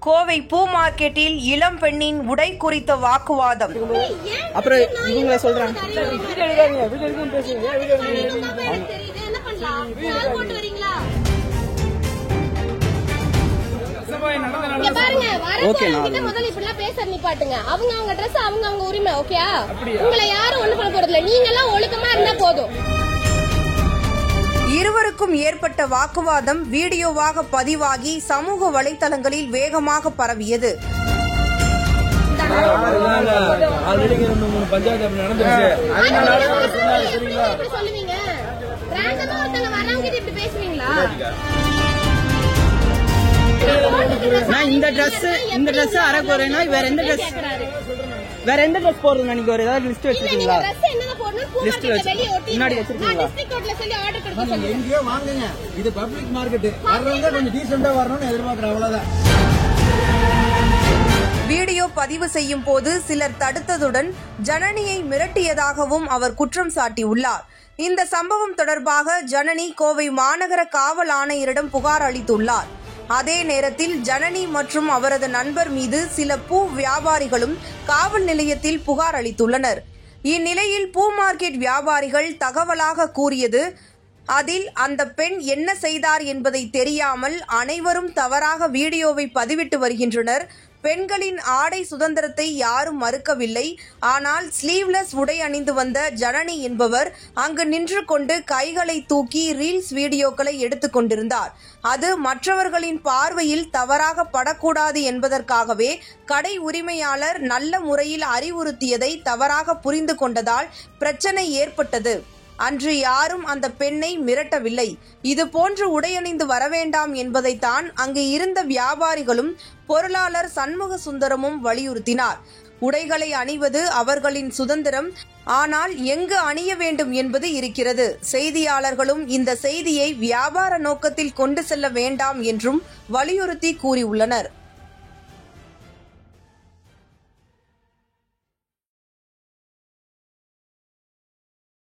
கோவை பூ மார்க்கெட்டில் இளம் பெண்ணின் உடை குறித்த வாக்குவாதம். அப்புறம் இவங்க சொல்றாங்க அவங்க ட்ரெஸ் அவங்க உரிமை. ஓகே, உங்களை யாரும் ஒண்ணு பண்ண போறது இல்ல. நீங்க எல்லாம் ஒழுக்கமா இருந்தா போதும். இருவருக்கும் ஏற்பட்ட வாக்குவாதம் வீடியோவாக பதிவாகி சமூக வலைதளங்களில் வேகமாக பரவியது. இந்த ட்ரெஸ் அரைக்குறைனா வேற எந்த ட்ரெஸ் போடுறீங்க? நீங்க ஒரு ஏதாவது லிஸ்ட் வச்சிருக்கீங்களா? லிஸ்ட் வச்சு முன்னாடி வச்சிருக்கீங்களா? எங்கேயோ வாங்குங்க, இது பப்ளிக் மார்க்கெட். வர்றவங்க கொஞ்சம் டீசெண்டா வரணும்னு எதிர்பார்க்கறேன், அவ்வளவுதான். வீடியோ பதிவு செய்யும் போது சிலர் தடுத்ததுடன் ஜனனியை மிரட்டியதாகவும் அவர் குற்றம் சாட்டியுள்ளார். இந்த சம்பவம் தொடர்பாக ஜனனி கோவை மாநகர காவல் ஆணையரிடம் புகார் அளித்துள்ளார். அதே நேரத்தில் ஜனனி மற்றும் அவரது நண்பர் மீது சில பூ வியாபாரிகளும் காவல் நிலையத்தில் புகார் அளித்துள்ளனர். இந்நிலையில் பூ மார்க்கெட் வியாபாரிகள் தகவலாக கூறியது, அதில் அந்த பெண் என்ன செய்தார் என்பதை தெரியாமல் அனைவரும் தவறாக வீடியோவை பதிவிட்டு வருகின்றனர். பெண்களின் ஆடை சுதந்திரத்தை யாரும் மறுக்கவில்லை. ஆனால் ஸ்லீவ்லெஸ் உடை அணிந்து வந்த ஜனனி என்பவர் அங்கு நின்று கொண்டு கைகளை தூக்கி ரீல்ஸ் வீடியோக்களை எடுத்துக் கொண்டிருந்தார். அது மற்றவர்களின் பார்வையில் தவறாக படக்கூடாது என்பதற்காகவே கடை உரிமையாளர் நல்ல முறையில் அறிவுறுத்தியதை தவறாக புரிந்து கொண்டதால் பிரச்சனை ஏற்பட்டது. அன்று யாரும் அந்த பெண்ணை மிரட்டவில்லை. இதுபோன்று உடையணிந்து வரவேண்டாம் என்பதைத்தான் அங்கு இருந்த வியாபாரிகளும் பொருளாளர் சண்முக சுந்தரமும் வலியுறுத்தினார். உடைகளை அணிவது அவர்களின் சுதந்திரம், ஆனால் எங்கு அணிய வேண்டும் என்பது இருக்கிறது. செய்தியாளர்களும் இந்த செய்தியை வியாபார நோக்கத்தில் கொண்டு செல்ல வேண்டாம் என்றும் வலியுறுத்தி கூறியுள்ளனர்.